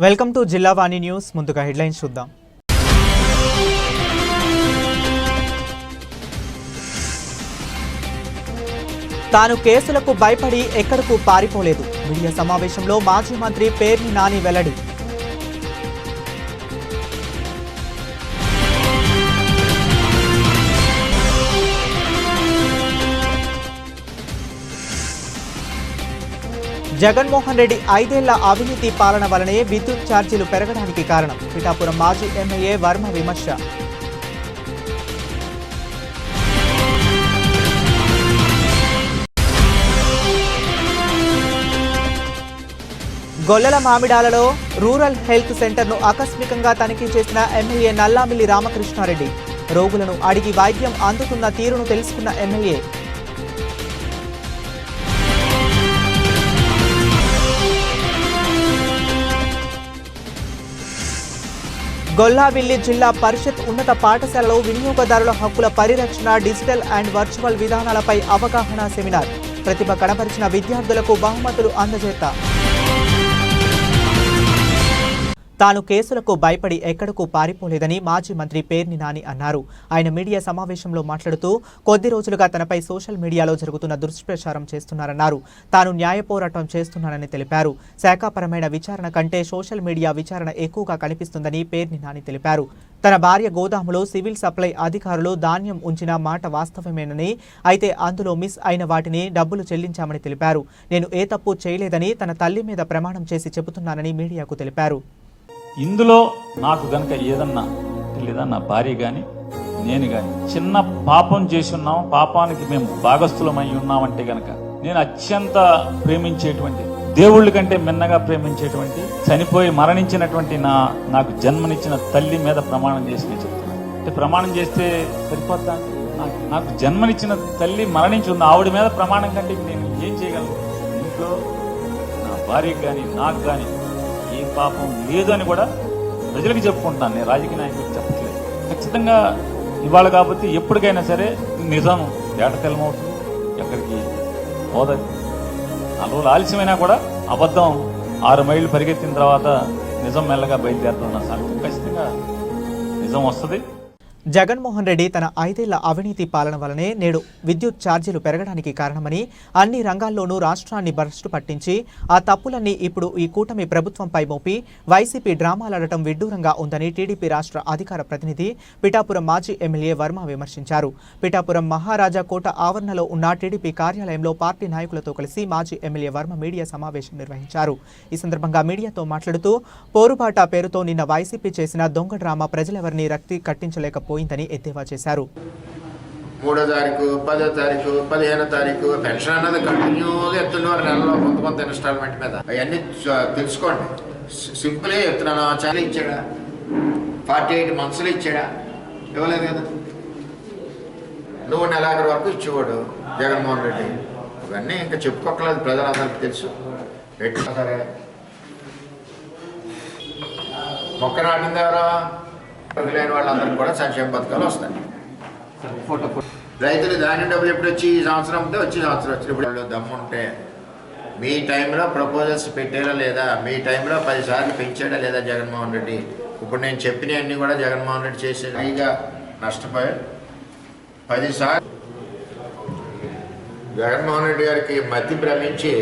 Welcome to Jillavani news. ముందుగా headlines చూద్దాం. తాను కేసులకు భయపడి ఎక్కడకు పారిపోలేదు. మీడియా సమావేశంలో మాజీ మంత్రి పేర్ని నాని వెల్లడి. జగన్మోహన్ రెడ్డి 5 ఏళ్ల అవినీతి పాలన వలనే విద్యుత్ ఛార్జీలు పెరగడానికి కారణం. పిఠాపురం మాజీ ఎమ్మెల్యే వర్మ విమర్శ. గొల్లల మామిడాలలో రూరల్ హెల్త్ సెంటర్ను ఆకస్మికంగా తనిఖీ చేసిన ఎమ్మెల్యే నల్లామిల్లి రామకృష్ణారెడ్డి. రోగులను అడిగి వైద్యం అందుతున్న తీరును తెలుసుకున్న ఎమ్మెల్యే. గొల్లావిల్లి జిల్లా పరిషత్ ఉన్నత పాఠశాలలో వినియోగదారుల హక్కుల పరిరక్షణ, డిజిటల్ అండ్ వర్చువల్ విధానాలపై అవగాహన సెమినార్. ప్రతిభ కనబరిచిన విద్యార్థులకు బహుమతులు అందజేత. తాను కేసులకు భయపడి ఎక్కడకు పారిపోలేదని మాజీ మంత్రి పేర్ని నాని అన్నారు. ఆయన మీడియా సమావేశంలో మాట్లాడుతూ కొద్ది రోజులుగా తనపై సోషల్ మీడియాలో జరుగుతున్న దుష్ప్రచారం చేస్తున్నారన్నారు. తాను న్యాయ పోరాటం చేస్తున్నానని తెలిపారు. శాఖాపరమైన విచారణ కంటే సోషల్ మీడియా విచారణ ఎక్కువగా కనిపిస్తుందని పేర్ని నాని తెలిపారు. తన భార్య గోదాములో సివిల్ సప్లై అధికారులు ధాన్యం ఉంచిన మాట వాస్తవమేనని, అయితే అందులో మిస్ అయిన వాటిని డబ్బులు చెల్లించామని తెలిపారు. నేను ఏ తప్పు చేయలేదని తన తల్లి మీద ప్రమాణం చేసి చెబుతున్నానని మీడియాకు తెలిపారు. ఇందులో నాకు గనక ఏదన్నా లేదా నా భార్య కానీ నేను కానీ చిన్న పాపం చేసి ఉన్నాం, పాపానికి మేము భాగస్థులమై ఉన్నామంటే గనక నేను అత్యంత ప్రేమించేటువంటి దేవుళ్ళ కంటే మిన్నగా ప్రేమించేటువంటి చనిపోయి మరణించినటువంటి నాకు జన్మనిచ్చిన తల్లి మీద ప్రమాణం చేసి నేను చెప్తున్నాను. అంటే ప్రమాణం చేస్తే సరిపోతా? నాకు జన్మనిచ్చిన తల్లి మరణించి ఉంది, ఆవిడ మీద ప్రమాణం కంటే నేను ఏం చేయగలను? ఇంట్లో నా భార్యకి కానీ నాకు కానీ ఏ పాపం లేదు అని కూడా ప్రజలకు చెప్పుకుంటున్నాను. నేను రాజకీయ నాయకులకు చెప్పట్లేదు. ఖచ్చితంగా ఇవాళ కాబట్టి ఎప్పటికైనా సరే నిజం ఏటతెల్లమవుతుంది, ఎక్కడికి పోదని. 4 రోజులు ఆలస్యమైనా కూడా అబద్ధం 6 మైళ్ళు పరిగెత్తిన తర్వాత నిజం మెల్లగా బయలుదేరుతున్న సంగతి ఖచ్చితంగా నిజం వస్తుంది. జగన్మోహన్ రెడ్డి తన 5 ఏళ్ల అవినీతి పాలన వలనే నేడు విద్యుత్ ఛార్జీలు పెరగడానికి కారణమని, అన్ని రంగాల్లోనూ రాష్ట్రాన్ని భ్రష్టు పట్టించి ఆ తప్పులన్నీ ఇప్పుడు ఈ కూటమి ప్రభుత్వంపై మోపి వైసీపీ డ్రామాలాడటం విడ్డూరంగా ఉందని టీడీపీ రాష్ట్ర అధికార ప్రతినిధి పిఠాపురం మాజీ ఎమ్మెల్యే వర్మ విమర్శించారు. పిఠాపురం మహారాజా కోట ఆవరణలో ఉన్న టీడీపీ కార్యాలయంలో పార్టీ నాయకులతో కలిసి మాజీ ఎమ్మెల్యే వర్మ మీడియా సమావేశం నిర్వహించారు. ఈ సందర్భంగా మీడియాతో మాట్లాడుతూ పోరుబాట పేరుతో నిన్న వైసీపీ చేసిన దొంగ డ్రామా ప్రజలెవరినీ రక్తి కట్టించలేకపోయిందని ఎద్దేవా చేశారు. 3వ తారీఖు, 10వ తారీఖు, 15వ తారీఖు పెన్షన్ అన్నది కంటిన్యూగా ఎత్తున్నారు. నెలలో కొంత ఇన్స్టాల్మెంట్ మీద అవన్నీ తెలుసుకోండి. సింపుల్గా చెప్తున్నాను. చాలా ఇచ్చాడా? 48 మంత్స్లో ఇచ్చాడా? ఇవ్వలేదు కదా. నువ్వు నెలాఖరు వరకు ఇచ్చేవాడు జగన్మోహన్ రెడ్డి. ఇవన్నీ ఇంకా చెప్పుకోకలేదు, ప్రజలందరికీ తెలుసు. సరే, మొక్క నాటింది ఎవరో లేని వాళ్ళందరికీ కూడా సంక్షేమ పథకాలు వస్తాయి. రైతులు ధాన్యం డబ్బులు ఎప్పుడు వచ్చి ఈ సంవత్సరం అమ్మితే వచ్చి సంవత్సరం వచ్చినప్పుడు దమ్ముంటే మీ టైంలో ప్రపోజల్స్ పెట్టారా లేదా? మీ టైంలో 10 సార్లు పెంచాడా లేదా జగన్మోహన్ రెడ్డి? ఇప్పుడు నేను చెప్పినవన్నీ కూడా జగన్మోహన్ రెడ్డి చేసే పైగా నష్టపోయాడు. 10 సార్లు జగన్మోహన్ రెడ్డి గారికి మతి భ్రమించి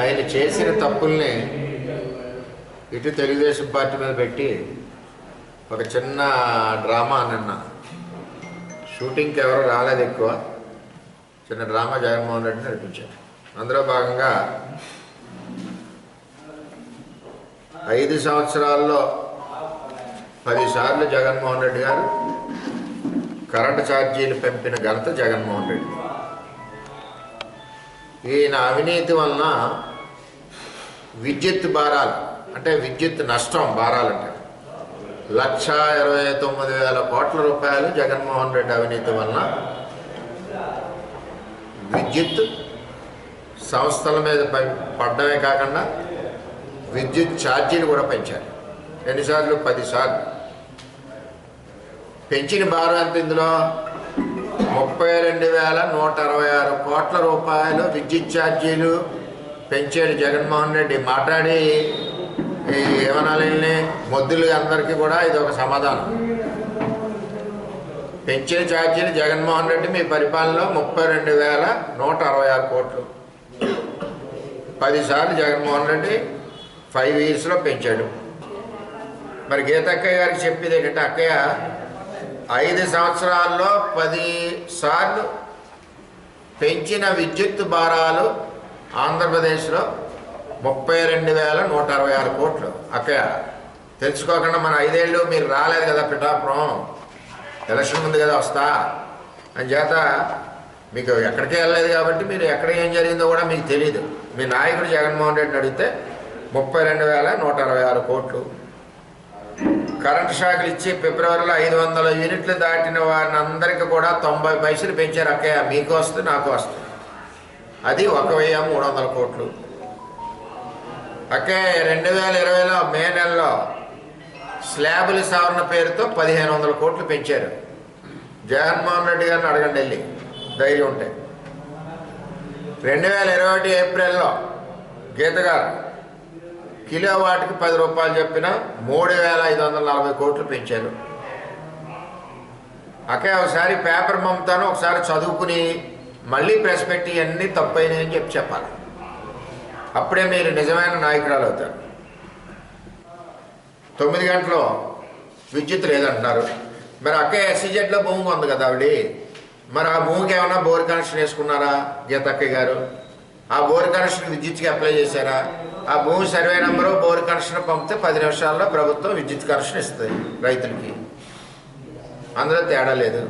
ఆయన చేసిన తప్పుల్ని ఇటు తెలుగుదేశం పార్టీ మీద పెట్టి ఒక చిన్న డ్రామా నిన్న షూటింగ్కి ఎవరు రాలేదు, ఎక్కువ చిన్న డ్రామా జగన్మోహన్ రెడ్డి నడిపించారు. అందులో భాగంగా 5 సంవత్సరాల్లో 10 సార్లు జగన్మోహన్ రెడ్డి గారు కరెంటు ఛార్జీలు పెంపిన ఘనత జగన్మోహన్ రెడ్డి. ఈయన అవినీతి వలన విద్యుత్ భారాలు అంటే విద్యుత్ నష్టం భారాలంటే 1,29,000 కోట్ల రూపాయలు జగన్మోహన్ రెడ్డి అవినీతి వలన విద్యుత్ సంస్థల మీద పడ్డమే కాకుండా విద్యుత్ ఛార్జీలు కూడా పెంచారు. ఎన్నిసార్లు? 10 సార్లు పెంచిన భారం ఎంత? ఇందులో 32,166 కోట్ల రూపాయలు విద్యుత్ ఛార్జీలు పెంచాడు జగన్మోహన్ రెడ్డి. మాట్లాడి ఈ ఏమనాలి మొద్దులు అందరికీ కూడా ఇది ఒక సమాధానం. పెంచిన ఛార్జీలు జగన్మోహన్ రెడ్డి మీ పరిపాలనలో 32,166 కోట్లు. 10 సార్లు జగన్మోహన్ రెడ్డి 5 ఇయర్స్లో పెంచాడు. మరి గీతక్కయ్య గారికి చెప్పేది ఏంటంటే, అక్కయ్య 5 సంవత్సరాల్లో 10 సార్లు పెంచిన విద్యుత్ భారాలు ఆంధ్రప్రదేశ్లో 32,166 కోట్లు. అక్కయ్య తెలుసుకోకుండా మన 5 ఏళ్ళు మీరు రాలేదు కదా పిఠాపురం, ఎలక్షన్ ముందు కదా వస్తా అని చేత మీకు ఎక్కడికి వెళ్ళలేదు కాబట్టి మీరు ఎక్కడ ఏం జరిగిందో కూడా మీకు తెలియదు. మీ నాయకుడు జగన్మోహన్ రెడ్డిని అడిగితే 32,166 కోట్లు. కరెంటు షాకులు ఇచ్చి ఫిబ్రవరిలో 500 యూనిట్లు దాటిన వారిని అందరికీ కూడా 90 పైసలు పెంచారు. అక్కయ్య మీకు వస్తుంది నాకు వస్తుంది, అది 1,300 కోట్లు. అక్కయ్య 2020లో మే నెలలో స్లాబుల సవరణ పేరుతో 1,500 కోట్లు పెంచారు. జగన్మోహన్ రెడ్డి గారిని అడగండి వెళ్ళి, ధైర్యం ఉంటే. 2021 ఏప్రిల్లో గీత గారు కిలో వాటికి 10 రూపాయలు చెప్పిన 3,540 కోట్లు పెంచారు. అక్కడ ఒకసారి పేపర్ మమ్ముతాను, ఒకసారి చదువుకుని మళ్ళీ ప్రెస్ పెట్టి అన్నీ తప్పైనాయి అని చెప్పాలి. అప్పుడే మీరు నిజమైన నాయకురాలు అవుతారు. 9 గంటలు విద్యుత్ లేదంటున్నారు. మరి అక్క ఎస్సీజెడ్లో భూమి ఉంది కదా ఆవిడ, మరి ఆ భూమికి ఏమైనా బోర్ కనెక్షన్ వేసుకున్నారా గీతక్కయ్య గారు? ఆ బోర్ కనెక్షన్ విద్యుత్కి అప్లై చేశారా? ఆ భూమి సర్వే నెంబరు బోర్ కనెక్షన్ పంపితే 10 నిమిషాల్లో ప్రభుత్వం విద్యుత్ కనెక్షన్ ఇస్తుంది రైతులకి. అందులో తేడా లేదు.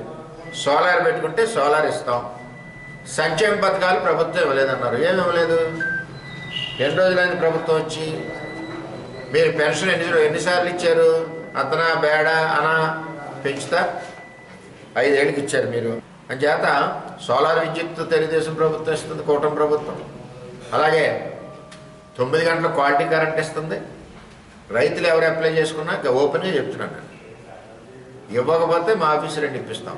సోలార్ పెట్టుకుంటే సోలార్ ఇస్తాం. సంక్షేమ పథకాలు ప్రభుత్వం ఇవ్వలేదన్నారు. ఏమి ఇవ్వలేదు? ఎన్ని రోజులైంది ప్రభుత్వం వచ్చి? మీరు పెన్షన్ ఎన్నిసార్లు ఇచ్చారు? అతనా బేడా అనా పెంచుతా 5 ఏళ్ళకి ఇచ్చారు మీరు. అంచేత సోలార్ విద్యుత్ తెలుగుదేశం ప్రభుత్వం ఇస్తుంది, కూటమి ప్రభుత్వం. అలాగే 9 గంటల క్వాలిటీ కరెంట్ ఇస్తుంది. రైతులు ఎవరు అప్లై చేసుకున్నా ఓపెన్గా చెప్తున్నాను, ఇవ్వకపోతే మా ఆఫీసు రెండు ఇప్పిస్తాం.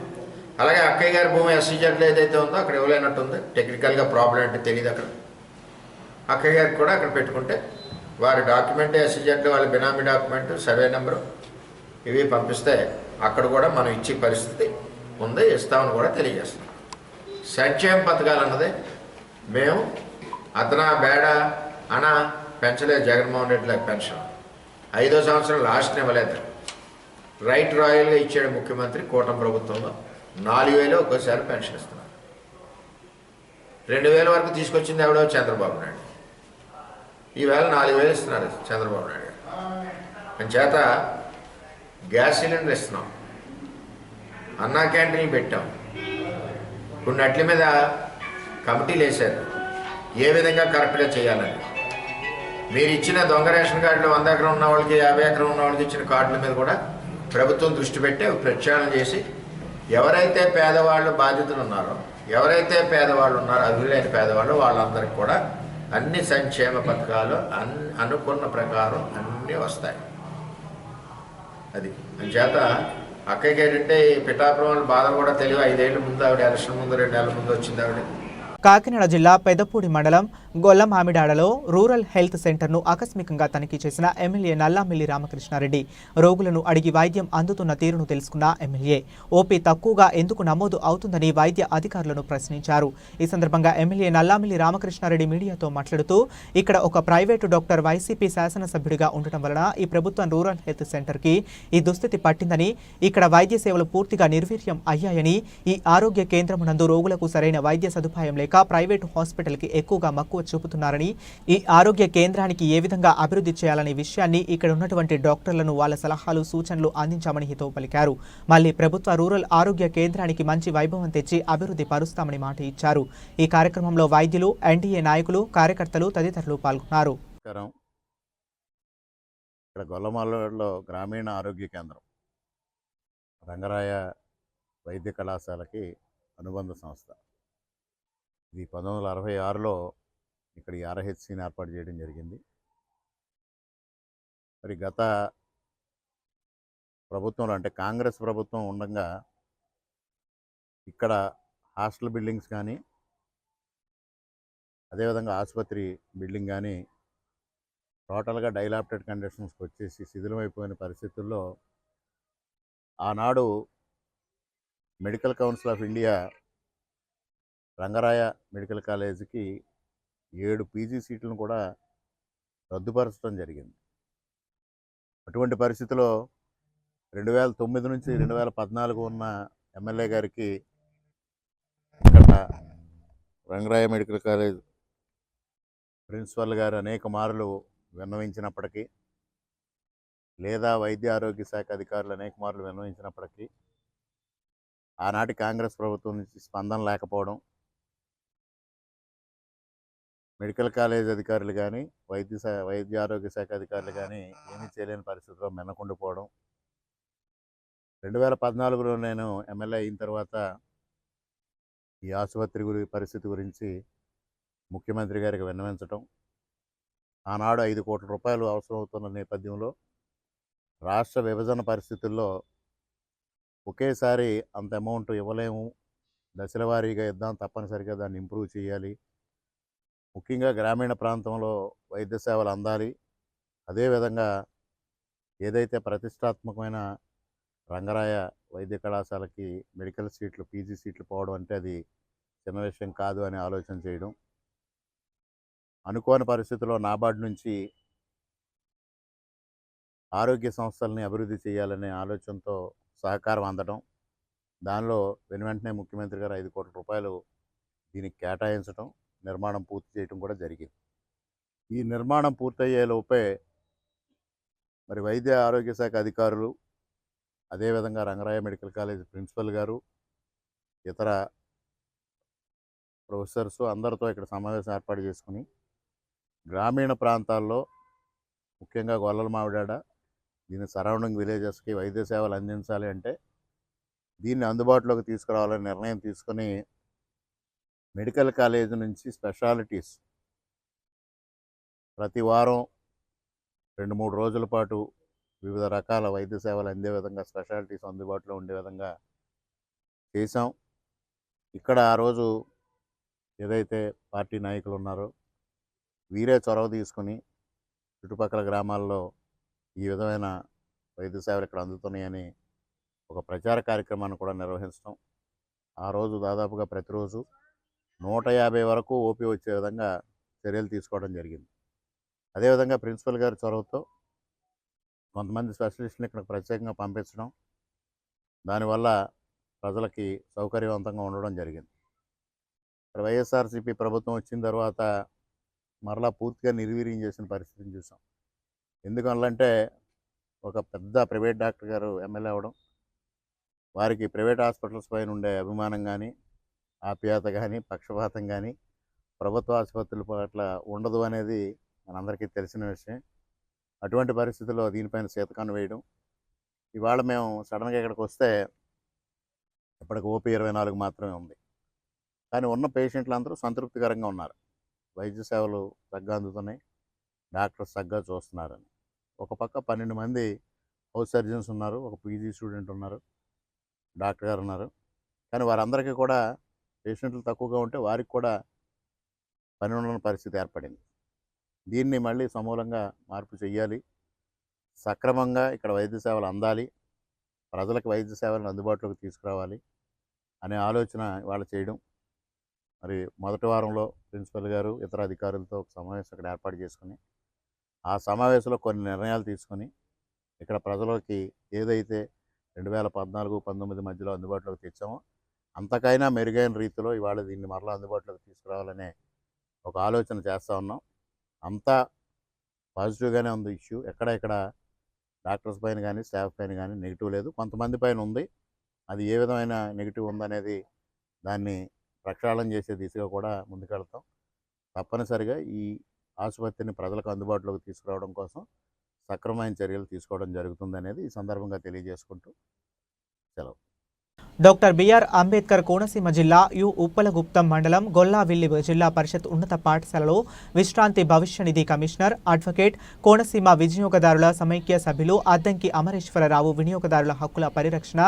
అలాగే అక్కయ్య గారి భూమి ఎస్సీజెడ్లో ఏదైతే ఉందో అక్కడ ఇవ్వలేనట్టుంది. టెక్నికల్గా ప్రాబ్లం అంటే తెలియదు అక్కడ. అక్కయ్య గారికి కూడా అక్కడ పెట్టుకుంటే వారి డాక్యుమెంట్ ఎస్సీజెడ్లో వాళ్ళ బినామీ డాక్యుమెంట్ సర్వే నెంబరు ఇవి పంపిస్తే అక్కడ కూడా మనం ఇచ్చే పరిస్థితి ఉంది, ఇస్తామని కూడా తెలియజేస్తాం. సంక్షేమ పథకాలు అన్నది మేము అతనా బేడ అనా పెంచలేదు. జగన్మోహన్ రెడ్డి పెన్షన్ 5వ సంవత్సరం లాస్ట్ ఇవ్వలేదు. రైట్ రాయల్గా ఇచ్చాడు ముఖ్యమంత్రి. కూటమి ప్రభుత్వంలో 4,000 ఒక్కోసారి పెన్షన్ ఇస్తున్నారు. 2,000 వరకు తీసుకొచ్చింది ఎవడో చంద్రబాబు నాయుడు. ఈవేళ 4,000 ఇస్తున్నారు చంద్రబాబు నాయుడు గారు. అంచేత గ్యాస్ సిలిండర్ ఇస్తున్నాం, అన్నా క్యాంటీన్లు పెట్టాం, కొన్ని అట్ల మీద కమిటీలు వేశారు ఏ విధంగా కరెక్ట్గా చేయాలని. మీరు ఇచ్చిన దొంగ రేషన్ కార్డులు 100 ఎకరం ఉన్న వాళ్ళకి 50 ఎకరం ఉన్న వాళ్ళకి ఇచ్చిన కార్డుల మీద కూడా ప్రభుత్వం దృష్టి పెట్టి ప్రక్షాళన చేసి ఎవరైతే పేదవాళ్ళు బాధితులు ఉన్నారో, ఎవరైతే పేదవాళ్ళు ఉన్నారో అర్హులైన పేదవాళ్ళు వాళ్ళందరికీ కూడా అన్ని సంక్షేమ పథకాలు అనుకున్న ప్రకారం అన్నీ వస్తాయి. అది అంచేత అక్కడికి ఏంటంటే ఈ పిఠాపురం వాళ్ళ బాధలు కూడా తెలియదు. 5 ఏళ్ళ ముందు ఆవిడ ఎలక్షన్ ముందు 2 నెలల ముందు వచ్చింది ఆవిడ. కాకినాడ జిల్లా పెదపూడి మండలం గొల్లమామిడాడలో రూరల్ హెల్త్ సెంటర్ను ఆకస్మికంగా తనిఖీ చేసిన ఎమ్మెల్యే నల్లామిల్లి రామకృష్ణారెడ్డి రోగులను అడిగి వైద్యం అందుతున్న తీరును తెలుసుకున్న ఎమ్మెల్యే ఓపీ తక్కువగా ఎందుకు నమోదు అవుతుందని వైద్య అధికారులను ప్రశ్నించారు. ఈ సందర్భంగా ఎమ్మెల్యే నల్లామిల్లి రామకృష్ణారెడ్డి మీడియాతో మాట్లాడుతూ ఇక్కడ ఒక ప్రైవేటు డాక్టర్ వైసీపీ శాసనసభ్యుడిగా ఉండటం వలన ఈ ప్రభుత్వం రూరల్ హెల్త్ సెంటర్కి ఈ దుస్థితి పట్టిందని, ఇక్కడ వైద్య సేవలు పూర్తిగా నిర్వీర్యం అయ్యాయని, ఈ ఆరోగ్య కేంద్రమునందు రోగులకు సరైన వైద్య సదుపాయం లేక ప్రైవేటు హాస్పిటల్కి ఎక్కువగా మక్కువ చూపుతున్నారని, ఈ ఆరోగ్య కేంద్రానికి ఏ విధంగా అభివృద్ధి చేయాలనే విషయాన్ని ఇక్కడ ఉన్నటువంటి డాక్టర్లను వాళ్ళ సలహాలు సూచనలు అందించామని హితవు పలికారు. మళ్లీ ప్రభుత్వ రూరల్ ఆరోగ్య కేంద్రానికి మంచి వైభవం తెచ్చి అభివృద్ధి పరుస్తామని మాట ఇచ్చారు. ఈ కార్యక్రమంలో వైద్యులు, ఎన్డీఏ నాయకులు, కార్యకర్తలు తదితరులు పాల్గొన్నారు. ఇక్కడ గొల్లమాలలో గ్రామీణ ఆరోగ్య కేంద్రం రంగరాయ వైద్య కళాశాలకి అనుబంధ సంస్థ. ఇది 1966లో ఇక్కడ ఆర్హెచ్సిని ఏర్పాటు చేయడం జరిగింది. మరి గత ప్రభుత్వంలో అంటే కాంగ్రెస్ ప్రభుత్వం ఉండగా ఇక్కడ హాస్టల్ బిల్డింగ్స్ కానీ అదేవిధంగా ఆసుపత్రి బిల్డింగ్ కానీ టోటల్గా డైలాప్టెడ్ కండిషన్స్కి వచ్చేసి శిథిలమైపోయిన పరిస్థితుల్లో ఆనాడు medical council of India Rangaraya medical కాలేజీకి 7 పీజీ సీట్లను కూడా రద్దుపరచడం జరిగింది. అటువంటి పరిస్థితిలో 2009 నుంచి 2014 ఉన్న ఎమ్మెల్యే గారికి ఇక్కడ రంగరాయ మెడికల్ కాలేజ్ ప్రిన్సిపల్ గారు అనేక మార్లు విన్నవించినప్పటికీ, లేదా వైద్య ఆరోగ్య శాఖ అధికారులు అనేక మార్లు విన్నవించినప్పటికీ ఆనాటి కాంగ్రెస్ ప్రభుత్వం నుంచి స్పందన లేకపోవడం, మెడికల్ కాలేజ్ అధికారులు కానీ వైద్య ఆరోగ్య శాఖ అధికారులు కానీ ఏమీ చేయలేని పరిస్థితిలో మిన్నకుండిపోవడం. 2014లో నేను ఎమ్మెల్యే అయిన తర్వాత ఈ ఆసుపత్రి పరిస్థితి గురించి ముఖ్యమంత్రి గారికి విన్నవించడం, ఆనాడు 5 కోట్ల రూపాయలు అవసరం అవుతున్న నేపథ్యంలో రాష్ట్ర విభజన పరిస్థితుల్లో ఒకేసారి అంత అమౌంట్ ఇవ్వలేము, దశల వారీగా ఇద్దాం, తప్పనిసరిగా దాన్ని ఇంప్రూవ్ చేయాలి, ముఖ్యంగా గ్రామీణ ప్రాంతంలో వైద్య సేవలు అందాలి, అదేవిధంగా ఏదైతే ప్రతిష్టాత్మకమైన రంగరాయ వైద్య కళాశాలకి మెడికల్ సీట్లు పీజీ సీట్లు పోవడం అంటే అది చిన్న విషయం కాదు అని ఆలోచన చేయడం, అనుకోని పరిస్థితుల్లో నాబార్డు నుంచి ఆరోగ్య సంస్థల్ని అభివృద్ధి చేయాలనే ఆలోచనతో సహకారం అందడం, దానిలో వెంటనే ముఖ్యమంత్రి గారు 5 కోట్ల రూపాయలు దీనికి కేటాయించడం, నిర్మాణం పూర్తి చేయడం కూడా జరిగింది. ఈ నిర్మాణం పూర్తయ్యే లోపే మరి వైద్య ఆరోగ్య శాఖ అధికారులు, అదేవిధంగా రంగరాయ మెడికల్ కాలేజ్ ప్రిన్సిపల్ గారు, ఇతర ప్రొఫెసర్స్ అందరితో ఇక్కడ సమావేశం ఏర్పాటు చేసుకుని గ్రామీణ ప్రాంతాల్లో ముఖ్యంగా గొల్లల మామిడాడ దీని సరౌండింగ్ విలేజెస్కి వైద్య సేవలు అందించాలి అంటే దీన్ని అందుబాటులోకి తీసుకురావాలని నిర్ణయం తీసుకొని మెడికల్ కాలేజ్ నుంచి స్పెషాలిటీస్ ప్రతి వారం 2-3 రోజుల పాటు వివిధ రకాల వైద్య సేవలు అందే విధంగా స్పెషాలిటీస్ అందుబాటులో ఉండే విధంగా చేశాం. ఇక్కడ ఆ రోజు ఏదైతే పార్టీ నాయకులు ఉన్నారో వీరే చొరవ తీసుకుని చుట్టుపక్కల గ్రామాల్లో ఈ విధమైన వైద్య సేవలు ఇక్కడ అందుతున్నాయని ఒక ప్రచార కార్యక్రమాన్ని కూడా నిర్వహించడం, ఆ రోజు దాదాపుగా ప్రతిరోజు 150 వరకు ఓపీ వచ్చే విధంగా చర్యలు తీసుకోవడం జరిగింది. అదేవిధంగా ప్రిన్సిపల్ గారి చొరవతో కొంతమంది స్పెషలిస్టులు ఇక్కడ ప్రత్యేకంగా పంపించడం, దానివల్ల ప్రజలకి సౌకర్యవంతంగా ఉండడం జరిగింది. ఇక్కడ వైఎస్ఆర్సీపీ ప్రభుత్వం వచ్చిన తర్వాత మరలా పూర్తిగా నిర్వీర్యం చేసిన పరిస్థితిని చూసాం. ఎందుకంటే ఒక పెద్ద ప్రైవేట్ డాక్టర్ గారు ఎమ్మెల్యే అవ్వడం, వారికి ప్రైవేట్ హాస్పిటల్స్ పైన ఉండే అభిమానం కానీ, ఆప్యాయత కానీ, పక్షపాతం కానీ ప్రభుత్వ ఆసుపత్రుల పట్ల ఉండదు అనేది మనందరికీ తెలిసిన విషయం. అటువంటి పరిస్థితుల్లో దీనిపైన శీతకాన్ని వేయడం, ఇవాళ మేము సడన్గా ఇక్కడికి వస్తే ఇప్పటికి ఓపీ 24 మాత్రమే ఉంది. కానీ ఉన్న పేషెంట్లు అందరూ సంతృప్తికరంగా ఉన్నారు, వైద్య సేవలు తగ్గ అందుతున్నాయి, డాక్టర్స్ తగ్గ చూస్తున్నారని. ఒక పక్క 12 మంది హౌస్ సర్జన్స్ ఉన్నారు, ఒక పీజీ స్టూడెంట్ ఉన్నారు, డాక్టర్ గారు ఉన్నారు. కానీ వారందరికీ కూడా పేషెంట్లు తక్కువగా ఉంటే వారికి కూడా పని ఉండని పరిస్థితి ఏర్పడింది. దీన్ని మళ్ళీ సమూలంగా మార్పు చేయాలి, సక్రమంగా ఇక్కడ వైద్య సేవలు అందాలి, ప్రజలకు వైద్య సేవలను అందుబాటులోకి తీసుకురావాలి అనే ఆలోచన ఇవాళ చేయడం. మరి మొదటి వారంలో ప్రిన్సిపల్ గారు ఇతర అధికారులతో ఒక సమావేశం ఇక్కడ ఏర్పాటు చేసుకుని ఆ సమావేశంలో కొన్ని నిర్ణయాలు తీసుకొని ఇక్కడ ప్రజలకి ఏదైతే 2014-19 మధ్యలో అందుబాటులోకి తెచ్చామో అంతకైనా మెరుగైన రీతిలో ఇవాళ దీన్ని మరలా అందుబాటులోకి తీసుకురావాలనే ఒక ఆలోచన చేస్తూ ఉన్నాం. అంతా పాజిటివ్గానే ఉంది ఇష్యూ. ఎక్కడ డాక్టర్స్ పైన కానీ స్టాఫ్ పైన కానీ నెగిటివ్ లేదు. కొంతమంది పైన ఉంది, అది ఏ విధమైన నెగిటివ్ ఉందనేది దాన్ని ప్రక్షాళన చేసే దిశగా కూడా ముందుకెళ్తాం. తప్పనిసరిగా ఈ ఆసుపత్రిని ప్రజలకు అందుబాటులోకి తీసుకురావడం కోసం సక్రమమైన చర్యలు తీసుకోవడం జరుగుతుంది అనేది ఈ సందర్భంగా తెలియజేసుకుంటూ సెలవు. డాక్టర్ బిఆర్ అంబేద్కర్ కోనసీమ జిల్లా యు ఉప్పలగుప్తం మండలం గొల్లావిల్లి జిల్లా పరిషత్ ఉన్నత పాఠశాలలో విశ్రాంతి భవిష్య నిధి కమిషనర్ అడ్వకేట్ కోనసీమ వినియోగదారుల సమైక్య సభ్యులు అద్దంకి అమరేశ్వరరావు వినియోగదారుల హక్కుల పరిరక్షణ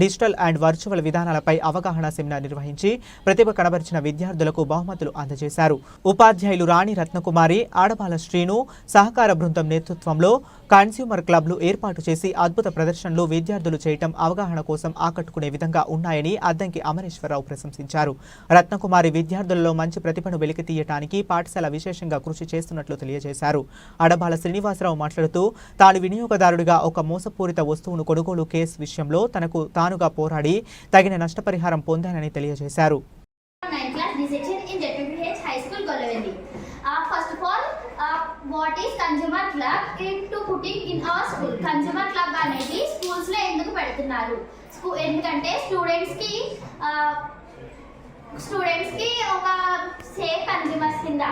డిజిటల్ అండ్ వర్చువల్ విధానాలపై అవగాహన సెమినార్ నిర్వహించి ప్రతిభ కనబరిచిన విద్యార్థులకు బహుమతులు అందజేశారు. ఉపాధ్యాయులు రాణి రత్నకుమారి, ఆడబాల శ్రీను సహకార బృందం నేతృత్వంలో కన్స్యూమర్ క్లబ్లు ఏర్పాటు చేసి అద్భుత ప్రదర్శనలు విద్యార్థులు చేయటం అవగాహన కోసం ఆకట్టుకునే విధంగా ఉన్నాయని అద్దంకి అమరేశ్వరరావు ప్రశంసించారు. రత్నకుమారి విద్యార్థులలో మంచి ప్రతిభను వెలికితీయటానికి పాఠశాల విశేషంగా కృషి చేస్తున్నట్లు తెలియజేశారు. అడబాల శ్రీనివాసరావు మాట్లాడుతూ తాను వినియోగదారుడిగా ఒక మోసపూరిత వస్తువును కొనుగోలు కేసు విషయంలో తనకు తానుగా పోరాడి తగిన నష్టపరిహారం పొందానని తెలియజేశారు. First of all, what is consumer club? To putting in our school. Consumer club అనేది schools లో ఎందుకు పెడుతున్నారు? ఎందుకంటే స్టూడెంట్స్ కి ఒక సేఫ్ కన్జ్యూమర్స్ కింద,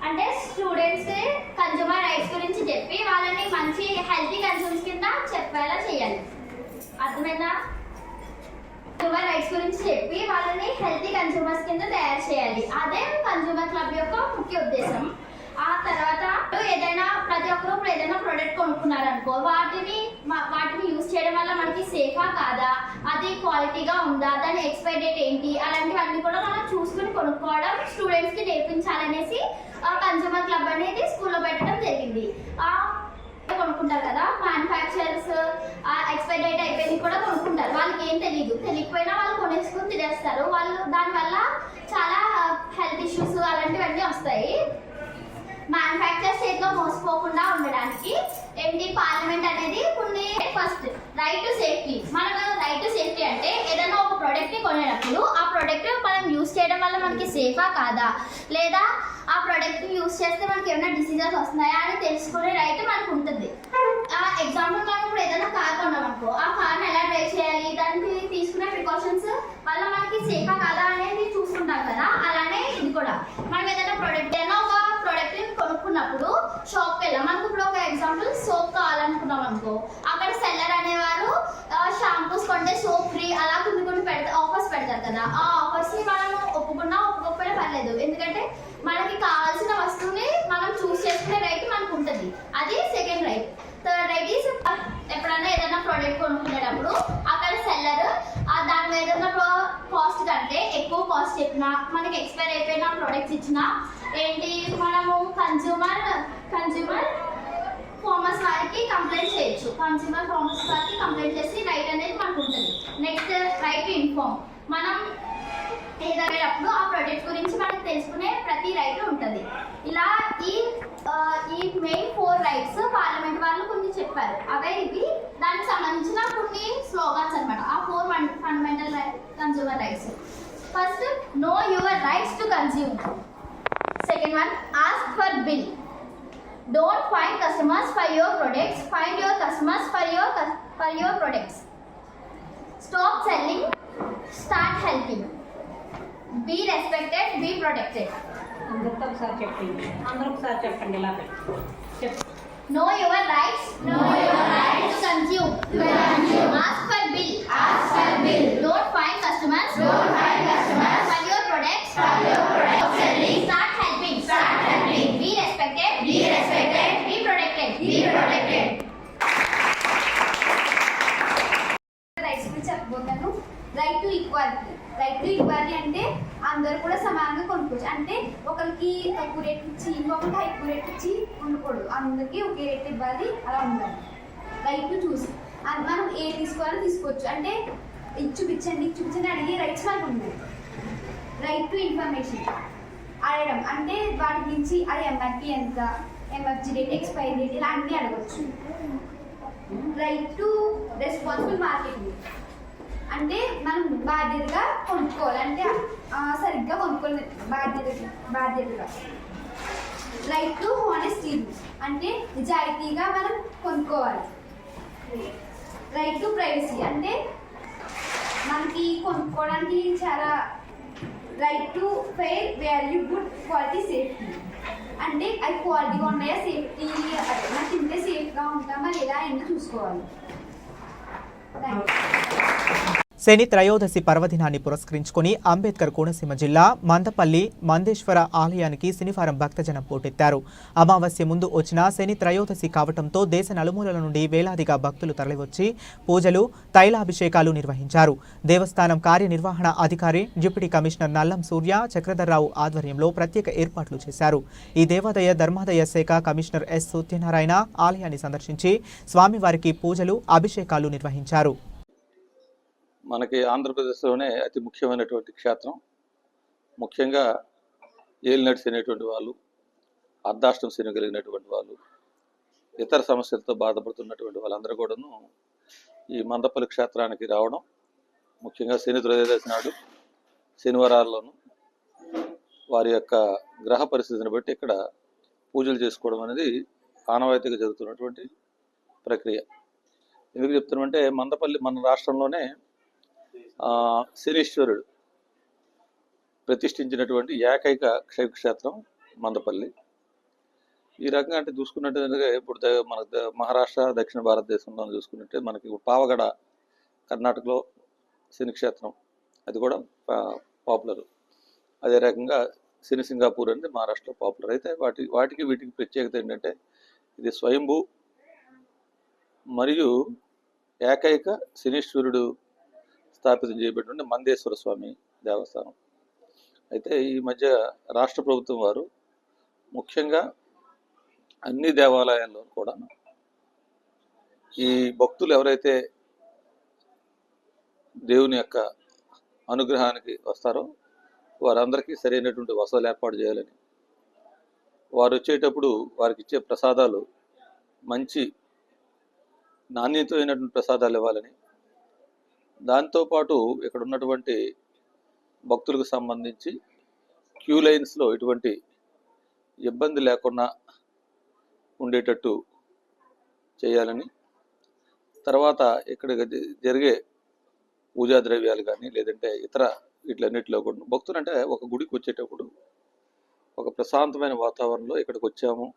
అంటే స్టూడెంట్స్ కన్జ్యూమర్ రైట్స్ గురించి చెప్పి వాళ్ళని మంచి హెల్తీ కన్జ్యూమర్స్ కింద చెప్పేలా చేయాలి. అర్థమైందా? కన్జ్యూమర్ రైట్స్ గురించి చెప్పి వాళ్ళని హెల్తీ కన్జ్యూమర్స్ కింద తయారు చేయాలి. అదే కన్జ్యూమర్ క్లబ్ యొక్క ముఖ్య ఉద్దేశం. ఆ తర్వాత ప్రతి ఒక్కరు ఏదైనా ప్రోడక్ట్ కొనుక్కున్నారనుకో, వాటిని యూజ్ చేయడం వల్ల మనకి సేఫా కాదా, అది క్వాలిటీగా ఉందా, దాని ఎక్స్పైరీ డేట్ ఏంటి, అలాంటివన్నీ కూడా మనం చూసుకుని కొనుక్కోవడం స్టూడెంట్స్ కి నేర్పించాలనేసి కన్జ్యూమర్ క్లబ్ అనేది స్కూల్లో పెట్టడం జరిగింది. కొనుక్కుంటారు కదా మ్యానుఫ్యాక్చరర్స్, ఎక్స్పైరీ డేట్ అయిపోయింది కూడా కొనుక్కుంటారు. వాళ్ళకి ఏం తెలియకపోయినా వాళ్ళు కొనేసుకుని తినేస్తారు. వాళ్ళు దానివల్ల చాలా హెల్త్ ఇష్యూస్ అలాంటివన్నీ వస్తాయి. మ్యానుఫ్యాక్చరర్స్ చేతిలో మోసపోకుండా ఉండడానికి ఏంటి పార్లమెంట్ అనేది కొన్ని ఫస్ట్ రైట్ టు సేఫ్టీ. మనం రైట్ టు సేఫ్టీ అంటే ఏదైనా ఒక ప్రోడక్ట్ ని కొనేటప్పుడు ఆ ప్రోడక్ట్ మనం యూజ్ చేయడం వల్ల మనకి సేఫా కాదా, లేదా ఆ ప్రోడక్ట్ ని యూజ్ చేస్తే మనకి ఏమైనా డిసీజెస్ వస్తున్నాయా అని తెలుసుకునే రైట్ మనకు ఉంటుంది. ఎగ్జాంపుల్ మనం ఇప్పుడు ఏదైనా కార్ కొన్నాం అనుకో, ఆ కార్ని ఎలా డ్రైవ్ చేయాలి, దానికి తీసుకునే ప్రికాషన్స్ వల్ల మనకి సేఫా కాదా అనేది చూసుకుంటాం కదా. అలానే ఇది కూడా మనం ఏదైనా ప్రోడక్ట్ కొనుక్కున్నప్పుడు షాప్కి వెళ్ళాం మనకు. ఇప్పుడు ఒక ఎగ్జాంపుల్ సోప్ కావాలనుకున్నాం అనుకో, అక్కడ సెల్లర్ అనేవారు షాంపూస్ కొంటే సోప్ ఫ్రీ అలా కొన్ని ఆఫర్స్ పెడతారు కదా. ఆ ఆఫర్స్ ని మనం ఒప్పుకున్నా ఒప్పుకోకపోయినా పర్లేదు, ఎందుకంటే మనకి కావాల్సిన వస్తువుని మనం చూస్ చేసుకునే రైట్ మనకు ఉంటుంది. అది second right. Third right is ఎప్పుడైనా ఏదైనా ప్రోడక్ట్ కొనుక్కునేటప్పుడు అక్కడ సెల్లర్ దాని మీద ఉన్న కాస్ట్ కంటే ఎక్కువ కాస్ట్ చెప్పినా, మనకి ఎక్స్పైర్ అయిపోయిన ప్రోడక్ట్స్ ఇచ్చినా ఏంటి మనము కన్జ్యూమర్ ఫార్మర్స్ వారికి కంప్లైంట్ చేయొచ్చు. కన్జ్యూమర్ ఫార్మర్స్ వారికి కంప్లైంట్ చేసి రైట్ అనేది మనకు ఉంటుంది. Next right to inform. మనం ఏదైనప్పుడు ఆ ప్రోడక్ట్ గురించి మనకు తెలుసుకునే ప్రతి రైట్ ఉంటుంది. ఇలా ఈ మెయిన్ 4 రైట్స్ పార్లమెంట్ వాళ్ళు కొన్ని చెప్పారు. అవే ఇవి దానికి సంబంధించిన కొన్ని స్లోగన్స్ అనమాట. ఆ 4 fundamental consumer rights. First, know your rights to consume. Second one, ask for bill. Don't find customers for your products. Find your customers for your products. Stop selling. Start helping. Be respected. Be protected. Know your rights. To consume. Ask for bill. Don't find customers. For your products. Stop selling. Start helping. Be respected. Be protected. Rights గురించి చెప్పబోతాను. Right to equality అంటే అందరూ కూడా సమానంగా కొనుక్కోవచ్చు. అంటే ఒకరికి తక్కువ rate ఇచ్చి ఇంకొకరికి ఎక్కువ రేట్ ఇచ్చి కొనుక్కోడు, అందరికీ ఒకే రేట్ ఇవ్వాలి, అలా ఉండాలి. రైట్ టు చూసి మనం ఏ తీసుకోవాలో తీసుకోవచ్చు. అంటే చూపించండి అడిగే రైట్స్ మనకు ఉన్నాయి. రైట్ టు ఇన్ఫర్మేషన్ అడగడం అంటే వాటి గురించి అది ఎంఆర్పి ఎంత, ఎంఎఫ్జి డేట్, ఎక్స్పైరీ డేట్ ఇలాంటివి అడగచ్చు. రైట్ టు రెస్పాన్సిబుల్ మార్కెటింగ్ అంటే మనం బాధ్యతగా కొనుక్కోవాలి, అంటే సరిగ్గా కొనుక్కోవాలి బాధ్యతగా. రైట్ టు హానెస్ట్ యూజ్ అంటే నిజాయితీగా మనం కొనుక్కోవాలి. రైట్ టు ప్రైవసీ అంటే మనకి కొనుక్కోవడానికి చాలా right to fair value good quality safety అంటే అవి క్వాలిటీగా ఉన్నాయా, సేఫ్టీ మనం తింటే సేఫ్గా ఉంటామా లేదా అని చూసుకోవాలి. శని త్రయోదశి పర్వదినాన్ని పురస్కరించుకుని అంబేద్కర్ కోనసీమ జిల్లా మందపల్లి మందేశ్వర ఆలయానికి శనివారం భక్తజనం పోటెత్తారు. అమావాస్య ముందు వచ్చిన శని త్రయోదశి కావటంతో దేశ నలుమూలల నుండి వేలాదిగా భక్తులు తరలివచ్చి పూజలు, తైలాభిషేకాలు నిర్వహించారు. దేవస్థానం కార్యనిర్వహణ అధికారి డిప్యూటీ కమిషనర్ నల్లం సూర్య చక్రధర్రావు ఆధ్వర్యంలో ప్రత్యేక ఏర్పాట్లు చేశారు. ఈ దేవాదాయ ధర్మాదాయ శాఖ కమిషనర్ ఎస్ సత్యనారాయణ ఆలయాన్ని సందర్శించి స్వామివారికి పూజలు, అభిషేకాలు నిర్వహించారు. మనకి ఆంధ్రప్రదేశ్లోనే అతి ముఖ్యమైనటువంటి క్షేత్రం. ముఖ్యంగా ఏలినటి శనేటువంటి వాళ్ళు, అర్ధాష్టం శని కలిగినటువంటి వాళ్ళు, ఇతర సమస్యలతో బాధపడుతున్నటువంటి వాళ్ళందరూ కూడాను ఈ మందపల్లి క్షేత్రానికి రావడం, ముఖ్యంగా శని త్రయోదశి నాడు శనివారాల్లోనూ వారి యొక్క గ్రహ పరిస్థితిని బట్టి ఇక్కడ పూజలు చేసుకోవడం అనేది ఆనవాయితీగా జరుగుతున్నటువంటి ప్రక్రియ. ఎందుకు చెప్తున్నామంటే మందపల్లి మన రాష్ట్రంలోనే శనీశ్వరుడు ప్రతిష్ఠించినటువంటి ఏకైక క్షేత్రం మందపల్లి. ఈ రకంగా అంటే చూసుకున్నట్టు ఇప్పుడు మన మహారాష్ట్ర, దక్షిణ భారతదేశంలో చూసుకున్నట్టే మనకి పావగడ కర్ణాటకలో శని క్షేత్రం, అది కూడా పాపులర్. అదే రకంగా శని సింగాపూర్ అనేది మహారాష్ట్రలో పాపులర్. అయితే వాటికి వీటికి ప్రత్యేకత ఏంటంటే ఇది స్వయంభూ మరియు ఏకైక శనీశ్వరుడు స్థాపితం చేయబడిన మందేశ్వర స్వామి దేవస్థానం. అయితే ఈ మధ్య రాష్ట్ర ప్రభుత్వం వారు ముఖ్యంగా అన్ని దేవాలయాల్లో కూడా ఈ భక్తులు ఎవరైతే దేవుని యొక్క అనుగ్రహానికి వస్తారో వారందరికీ సరైనటువంటి వసతులు ఏర్పాటు చేయాలని, వారు వచ్చేటప్పుడు వారికి ఇచ్చే ప్రసాదాలు మంచి నాణ్యతమైనటువంటి ప్రసాదాలు ఇవ్వాలని, దాంతోపాటు ఇక్కడ ఉన్నటువంటి భక్తులకు సంబంధించి క్యూ లైన్స్లో ఎటువంటి ఇబ్బంది లేకుండా ఉండేటట్టు చేయాలని, తర్వాత ఇక్కడ జరిగే పూజా ద్రవ్యాలు కానీ లేదంటే ఇతర వీటిలన్నిటిలో కూడా భక్తులు అంటే ఒక గుడికి వచ్చేటప్పుడు ఒక ప్రశాంతమైన వాతావరణంలో ఇక్కడికి వచ్చాము,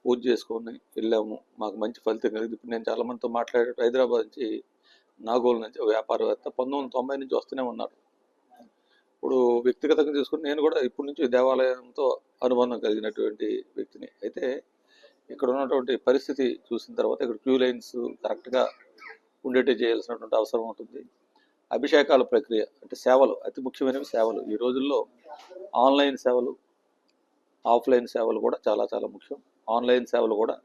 పూజ చేసుకొని వెళ్ళాము, మాకు మంచి ఫలితం కలిగింది. ఇప్పుడు నేను చాలామందితో మాట్లాడే హైదరాబాద్ నుంచి, నాగోల్ నుంచి వ్యాపారవేత్త 1990 నుంచి వస్తూనే ఉన్నారు. ఇప్పుడు వ్యక్తిగతంగా తీసుకుని నేను కూడా ఇప్పటి నుంచి దేవాలయంతో అనుబంధం కలిగినటువంటి వ్యక్తిని. అయితే ఇక్కడ ఉన్నటువంటి పరిస్థితి చూసిన తర్వాత ఇక్కడ క్యూ లైన్స్ కరెక్ట్గా ఉండేటే చేయాల్సినటువంటి అవసరం ఉంటుంది. అభిషేకాల ప్రక్రియ అంటే సేవలు, అతి ముఖ్యమైనవి సేవలు. ఈ రోజుల్లో ఆన్లైన్ సేవలు, ఆఫ్లైన్ సేవలు కూడా చాలా చాలా ముఖ్యం. ఆన్లైన్ సేవలు కూడా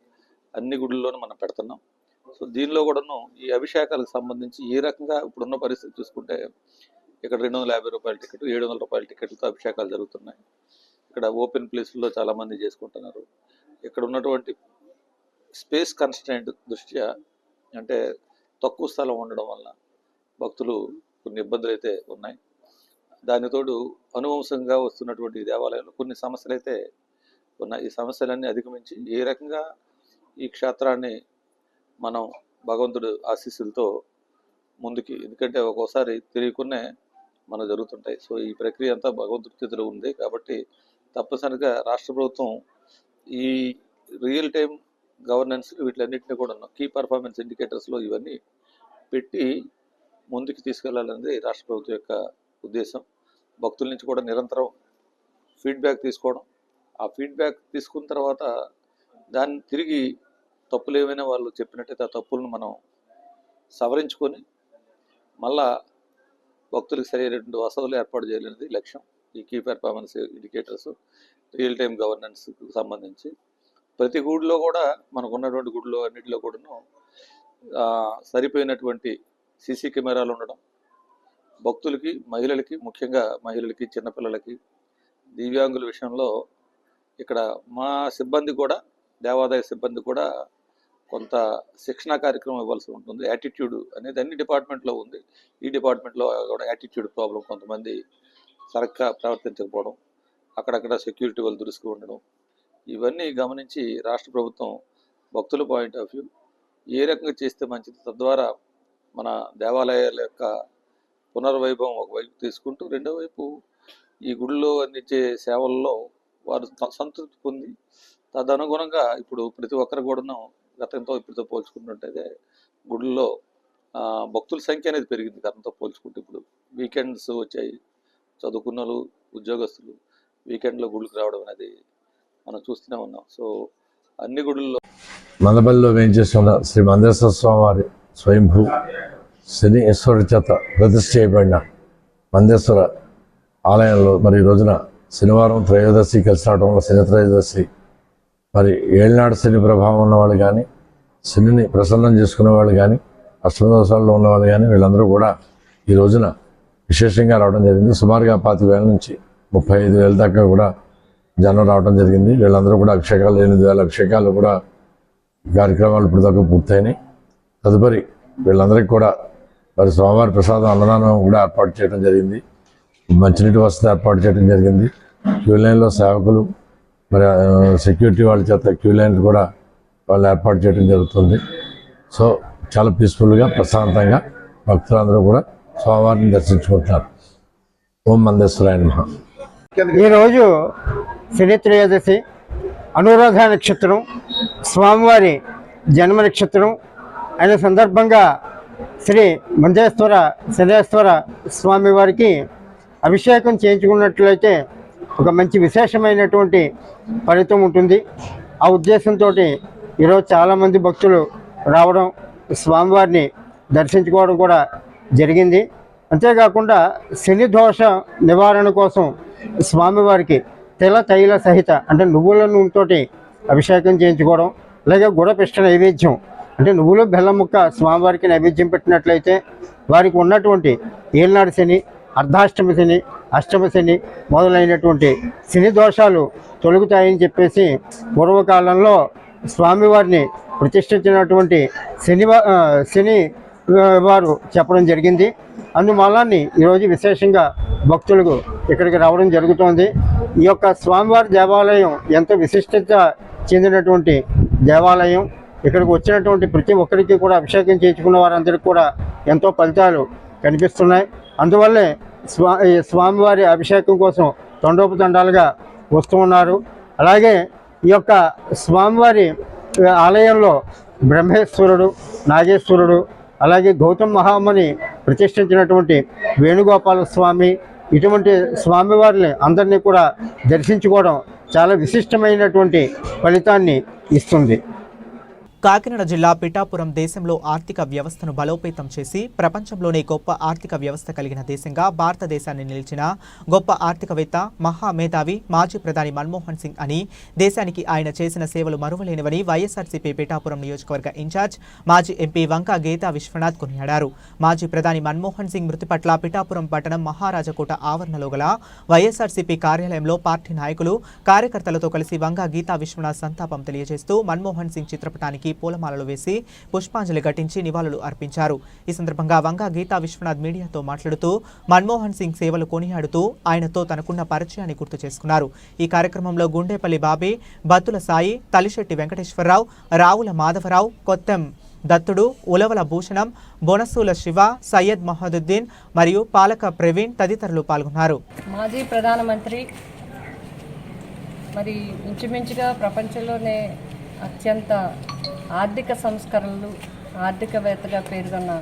అన్ని గుడుల్లోనూ మనం పెడుతున్నాం. సో దీనిలో కూడాను ఈ అభిషేకాలకు సంబంధించి ఏ రకంగా ఇప్పుడున్న పరిస్థితి చూసుకుంటే ఇక్కడ 250 రూపాయల టికెట్, 700 రూపాయల టికెట్లతో అభిషేకాలు జరుగుతున్నాయి. ఇక్కడ ఓపెన్ ప్లేస్లో చాలామంది చేసుకుంటున్నారు. ఇక్కడ ఉన్నటువంటి స్పేస్ కన్స్ట్రెంట్ దృష్ట్యా అంటే తక్కువ స్థలం ఉండడం వల్ల భక్తులు కొన్ని ఇబ్బందులు అయితే ఉన్నాయి. దానితోడు అనువంశంగా వస్తున్నటువంటి దేవాలయంలో కొన్ని సమస్యలు అయితే ఉన్నాయి. ఈ సమస్యలన్నీ అధిగమించి ఏ రకంగా ఈ క్షేత్రాన్ని మనం భగవంతుడు ఆశీస్సులతో ముందుకి, ఎందుకంటే ఒక్కోసారి తెలియకునే మనం జరుగుతుంటాయి. సో ఈ ప్రక్రియ అంతా భగవంతుడి చేతిలో ఉంది. కాబట్టి తప్పనిసరిగా రాష్ట్ర ప్రభుత్వం ఈ రియల్ టైం గవర్నెన్స్ వీటిలన్నింటినీ కూడా కీ పర్ఫార్మెన్స్ ఇండికేటర్స్లో ఇవన్నీ పెట్టి ముందుకు తీసుకెళ్లాలనేది రాష్ట్ర ప్రభుత్వం యొక్క ఉద్దేశం. భక్తుల నుంచి కూడా నిరంతరం ఫీడ్బ్యాక్ తీసుకోవడం, ఆ ఫీడ్బ్యాక్ తీసుకున్న తర్వాత దాన్ని తిరిగి తప్పులు ఏమైనా వాళ్ళు చెప్పినట్టయితే ఆ తప్పులను మనం సవరించుకొని మళ్ళా భక్తులకు సరైనటువంటి వసతులు ఏర్పాటు చేయాలనేది లక్ష్యం. ఈ key performance indicators real time గవర్నెన్స్కి సంబంధించి ప్రతి గుడిలో కూడా మనకు ఉన్నటువంటి గుడిలో అన్నింటిలో కూడాను సరిపోయినటువంటి సీసీ కెమెరాలు ఉండడం, భక్తులకి, మహిళలకి, ముఖ్యంగా మహిళలకి, చిన్నపిల్లలకి, దివ్యాంగుల విషయంలో ఇక్కడ మా సిబ్బంది కూడా, దేవాదాయ సిబ్బంది కూడా కొంత శిక్షణా కార్యక్రమం ఇవ్వాల్సి ఉంటుంది. యాటిట్యూడ్ అనేది అన్ని డిపార్ట్మెంట్లో ఉంది. ఈ డిపార్ట్మెంట్లో కూడా యాటిట్యూడ్ ప్రాబ్లం, కొంతమంది సరిగ్గా ప్రవర్తించకపోవడం, అక్కడక్కడ సెక్యూరిటీ వాళ్ళు దురుసుగా ఉండడం, ఇవన్నీ గమనించి రాష్ట్ర ప్రభుత్వం భక్తుల పాయింట్ ఆఫ్ వ్యూ ఏ రకంగా చేస్తే మంచిది, తద్వారా మన దేవాలయాల యొక్క పునర్వైభవం ఒకవైపు తీసుకుంటూ రెండో వైపు ఈ గుడిలో అందించే సేవల్లో వారు సంతృప్తి పొంది తదనుగుణంగా ఇప్పుడు ప్రతి ఒక్కరు కూడాను గతంతో ఇప్పుడుతో పోల్చుకున్నట్టయితే గుడిలో భక్తుల సంఖ్య అనేది పెరిగింది గతంతో పోల్చుకుంటే. ఇప్పుడు వీకెండ్స్ వచ్చాయి, చదువుకున్న వాళ్ళు, ఉద్యోగస్తులు వీకెండ్లో గుళ్ళకి రావడం అనేది మనం చూస్తూనే ఉన్నాం. సో అన్ని గుడుల్లో మందపల్లిలో వేయించేస్తున్న శ్రీ మందేశ్వర స్వామి వారి స్వయంభూ శని ఈశ్వరుడి చేత ప్రతిష్ఠ చేయబడిన మందేశ్వర ఆలయంలో మరి ఈ రోజున శనివారం త్రయోదశి కలిసి రావడం వల్ల శని త్రయోదశి, మరి ఏళ్ళనాడు శని ప్రభావం ఉన్నవాళ్ళు కానీ, శనిని ప్రసన్నం చేసుకునే వాళ్ళు కానీ, అష్టమదోషాల్లో ఉన్నవాళ్ళు కానీ వీళ్ళందరూ కూడా ఈ రోజున విశేషంగా రావడం జరిగింది. సుమారుగా 25,000 నుంచి 35,000 దాకా కూడా జనం రావడం జరిగింది. వీళ్ళందరూ కూడా అభిషేకాలు 8,000 అభిషేకాలు కూడా కార్యక్రమాలు ఇప్పుడు దాకా పూర్తయినాయి. తదుపరి వీళ్ళందరికీ కూడా మరి స్వామివారి ప్రసాదం అన్నదానం కూడా ఏర్పాటు చేయడం జరిగింది. మంచినీటి వసతి ఏర్పాటు చేయడం జరిగింది. క్యూ లైన్లో సేవకులు మరి సెక్యూరిటీ వాళ్ళ చేత క్యూ లైన్లు కూడా వాళ్ళు ఏర్పాటు చేయడం జరుగుతుంది. సో చాలా పీస్ఫుల్గా ప్రశాంతంగా భక్తులందరూ కూడా స్వామివారిని దర్శించుకుంటున్నారు. ఓం మందేశ్వరాయ నమః. ఈరోజు శని త్రయోదశి, అనురాధ నక్షత్రం, స్వామివారి జన్మ నక్షత్రం అయిన సందర్భంగా శ్రీ మందేశ్వర శనేశ్వర స్వామివారికి అభిషేకం చేయించుకున్నట్లయితే ఒక మంచి విశేషమైనటువంటి ఫలితం ఉంటుంది. ఆ ఉద్దేశంతో ఈరోజు చాలామంది భక్తులు రావడం, స్వామివారిని దర్శించుకోవడం కూడా జరిగింది. అంతేకాకుండా శని దోష నివారణ కోసం స్వామివారికి తెల్ల తైల సహిత అంటే నువ్వుల నూనెతో అభిషేకం చేయించుకోవడం, అలాగే గుడపిష్ట నైవేద్యం అంటే నువ్వులు బెల్లం ముక్క స్వామివారికి నైవేద్యం పెట్టినట్లయితే వారికి ఉన్నటువంటి ఏళ్ళనాడు శని, అర్ధాష్టమి శని, అష్టమ శని మొదలైనటువంటి శని దోషాలు తొలగుతాయని చెప్పేసి పూర్వకాలంలో స్వామివారిని ప్రతిష్ఠించినటువంటి శని వారు చెప్పడం జరిగింది. అందువల్ల ఈరోజు విశేషంగా భక్తులకు ఇక్కడికి రావడం జరుగుతోంది. ఈ యొక్క స్వామివారి దేవాలయం ఎంతో విశిష్టత చెందినటువంటి దేవాలయం. ఇక్కడికి వచ్చినటువంటి ప్రతి ఒక్కరికి కూడా అభిషేకం చేయించుకున్న వారందరికీ కూడా ఎంతో ఫలితాలు కనిపిస్తున్నాయి. అందువల్లే స్వామివారి అభిషేకం కోసం తండోపతండాలుగా వస్తూ ఉన్నారు. అలాగే ఈ యొక్క స్వామివారి ఆలయంలో బ్రహ్మేశ్వరుడు, నాగేశ్వరుడు, అలాగే గౌతమ్ మహాముని ప్రతిష్ఠించినటువంటి వేణుగోపాల స్వామి, ఇటువంటి స్వామివారిని అందరినీ కూడా దర్శించుకోవడం చాలా విశిష్టమైనటువంటి ఫలితాన్ని ఇస్తుంది. కాకినాడ జిల్లా పిఠాపురం దేశంలో ఆర్థిక వ్యవస్థను బలోపేతం చేసి ప్రపంచంలోనే గొప్ప ఆర్థిక వ్యవస్థ కలిగిన దేశంగా భారతదేశాన్ని నిలిచిన గొప్ప ఆర్థికవేత్త, మహామేధావి, మాజీ ప్రధాని మన్మోహన్ సింగ్ అని, దేశానికి ఆయన చేసిన సేవలు మరువలేనివని వైఎస్ఆర్సీపీ పిఠాపురం నియోజకవర్గ ఇన్ఛార్జ్ మాజీ ఎంపీ వంకా గీతా విశ్వనాథ్ కొనియాడారు. మాజీ ప్రధాని మన్మోహన్ సింగ్ మృతి పట్ల పిఠాపురం పట్టణం మహారాజకోట ఆవరణలో గల వైఎస్ఆర్సీపీ కార్యాలయంలో పార్టీ నాయకులు, కార్యకర్తలతో కలిసి వంకా గీతా విశ్వనాథ్ సంతాపం తెలియజేస్తూ మన్మోహన్ సింగ్ చిత్రపటానికి పూలమాలలు వేసి పుష్పాంజలి ఘటించి నివాళులు అర్పించారు. ఈ సందర్భంగా వంగా గీతా విశ్వనాథ్ మీడియాతో మాట్లాడుతూ మన్మోహన్ సింగ్ సేవలు కొనియాడుతూ ఆయనతో తనకున్న పరిచయాన్ని గుర్తు చేసుకున్నారు. ఈ కార్యక్రమంలో గుండేపల్లి బాబీ, బత్తుల సాయి, తలిశెట్టి వెంకటేశ్వరరావు, రావుల మాధవరావు, కొత్తెం దత్తుడు, ఉలవల భూషణం, బొనసూల శివ, సయ్యద్ మహదుద్దీన్ మరియు పాలక ప్రవీణ్ తదితరులు పాల్గొన్నారు. మాజీ ప్రధానమంత్రి, మరి ఇంచుమించుగా ప్రపంచంలోనే అత్యంత ఆర్థిక సంస్కరణలు, ఆర్థికవేత్తగా పేరుగొన్న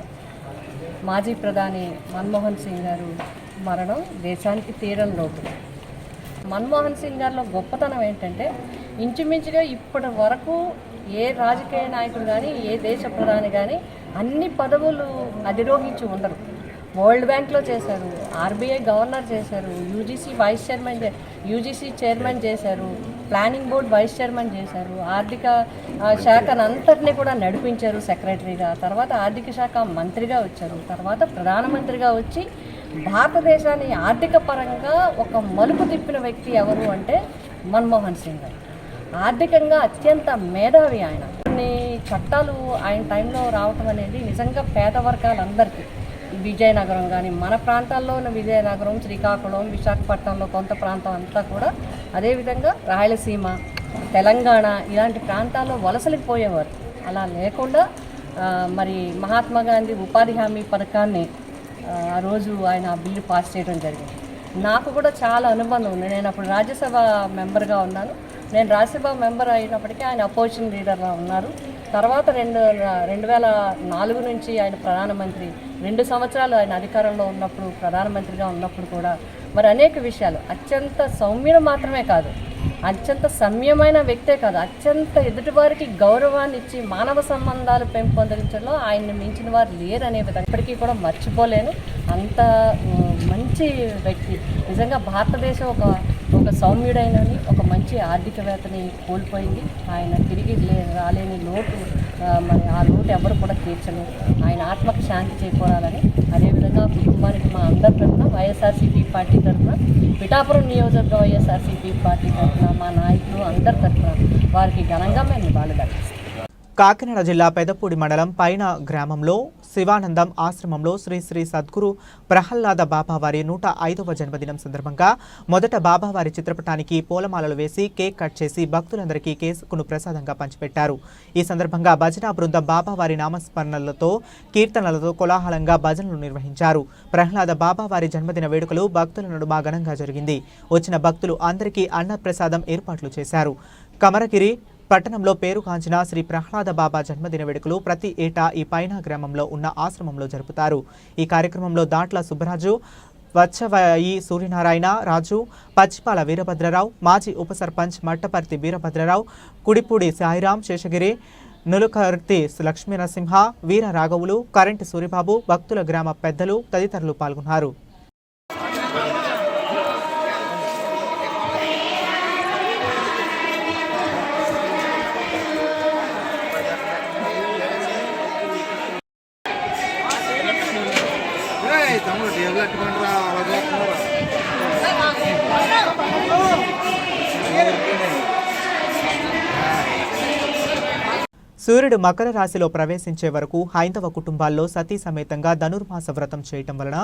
మాజీ ప్రధాని మన్మోహన్ సింగ్ గారు మరణం దేశానికి తీరని లోటు. మన్మోహన్ సింగ్ గారిలో గొప్పతనం ఏంటంటే ఇంచుమించుగా ఇప్పటి వరకు ఏ రాజకీయ నాయకుడు కానీ, ఏ దేశ ప్రధాని కానీ అన్ని పదవులు అధిరోహించి ఉండరు. వరల్డ్ బ్యాంక్లో చేశారు, ఆర్బీఐ గవర్నర్ చేశారు, యూజీసీ చైర్మన్ చేశారు, ప్లానింగ్ బోర్డ్ వైస్ చైర్మన్ చేశారు, ఆర్థిక శాఖనంతటినీ కూడా నడిపించారు సెక్రటరీగా, తర్వాత ఆర్థిక శాఖ మంత్రిగా వచ్చారు, తర్వాత ప్రధానమంత్రిగా వచ్చి భారతదేశాన్ని ఆర్థిక పరంగా ఒక మలుపు తిప్పిన వ్యక్తి ఎవరు అంటే మన్మోహన్ సింగ్ గారు. ఆర్థికంగా అత్యంత మేధావి ఆయన. కొన్ని చట్టాలు ఆయన టైంలో రావటం అనేది నిజంగా పేద వర్గాలందరికీ, విజయనగరం కానీ మన ప్రాంతాల్లో ఉన్న విజయనగరం, శ్రీకాకుళం, విశాఖపట్నంలో కొంత ప్రాంతం అంతా కూడా, అదేవిధంగా రాయలసీమ, తెలంగాణ ఇలాంటి ప్రాంతాల్లో వలసలకు పోయేవారు. అలా లేకుండా మరి మహాత్మా గాంధీ ఉపాధి హామీ పథకాన్ని ఆ రోజు ఆయన బిల్లు పాస్ చేయడం జరిగింది. నాకు కూడా చాలా అనుబంధం ఉంది. నేను అప్పుడు రాజ్యసభ మెంబర్గా ఉన్నాను. నేను రాజ్యసభ మెంబర్ అయినప్పటికీ ఆయన అపోజిషన్ లీడర్గా ఉన్నారు. తర్వాత 2004 నుంచి ఆయన ప్రధానమంత్రి, 2 సంవత్సరాలు ఆయన అధికారంలో ఉన్నప్పుడు ప్రధానమంత్రిగా ఉన్నప్పుడు కూడా మరి అనేక విషయాలు అత్యంత సౌమ్యుడు మాత్రమే కాదు, అత్యంత సమ్యమైన వ్యక్తే కాదు, అత్యంత ఎదుటివారికి గౌరవాన్ని ఇచ్చి మానవ సంబంధాలు పెంపొందించడంలో ఆయన్ని మించిన వారు లేరనే విధంగా ఇప్పటికీ కూడా మర్చిపోలేను. అంత మంచి వ్యక్తి. నిజంగా భారతదేశం ఒక సౌమ్యుడైనని, ఒక మంచి ఆర్థికవేత్తని కోల్పోయింది. ఆయన తిరిగి రాలేని లోటు, మరి ఆ లోటు ఎవరు కూడా తీర్చలేరు. ఆయన ఆత్మకు శాంతి చేకూరాలని, అదేవిధంగా కుటుంబానికి మా అందరి తరఫున, వైఎస్ఆర్సీపీ పార్టీ తరఫున, పిఠాపురం నియోజకవర్గ వైఎస్ఆర్సీపీ పార్టీ తరఫున, మా నాయకులు అందరి తరఫున వారికి ఘనంగా మేము నివాళులర్పిస్తాం. కాకినాడ జిల్లా పెదపూడి మండలం పైన గ్రామంలో శివానందం ఆశ్రమంలో శ్రీ శ్రీ సద్గురు ప్రహ్లాద బాబావారి 105వ జన్మదినం సందర్భంగా మొదట బాబావారి చిత్రపటానికి పూలమాలలు వేసి కేక్ కట్ చేసి భక్తులందరికీ కేకును ప్రసాదంగా పంచిపెట్టారు. ఈ సందర్భంగా భజనా బృందం బాబావారి నామస్మరణలతో కీర్తనలతో కోలాహలంగా భజనలు నిర్వహించారు. ప్రహ్లాద బాబావారి జన్మదిన వేడుకలు భక్తుల నడుమ ఘనంగా జరిగింది. వచ్చిన భక్తులు అందరికీ అన్నప్రసాదం ఏర్పాట్లు చేశారు. కమరగిరి పట్టణంలో పేరుగాంచిన శ్రీ ప్రహ్లాద బాబా జన్మదిన వేడుకలు ప్రతి ఏటా ఈ పైన గ్రామంలో ఉన్న ఆశ్రమంలో జరుపుతారు. ఈ కార్యక్రమంలో దాట్ల సుబ్బరాజు, వచ్చవాయి సూర్యనారాయణ రాజు, పచ్చిపాల వీరభద్రరావు, మాజీ ఉప సర్పంచ్ మట్టపర్తి వీరభద్రరావు, కుడిపూడి సాయిరాం, శేషగిరి, నులుకర్తి లక్ష్మీనరసింహ, వీర రాఘవులు, కరెంటు సూరిబాబు, భక్తుల గ్రామ పెద్దలు తదితరులు పాల్గొన్నారు. సూర్యుడు మకర రాశిలో ప్రవేశించే వరకు హైందవ కుటుంబాల్లో సతీ సమేతంగా ధనుర్మాస వ్రతం చేయటం వలన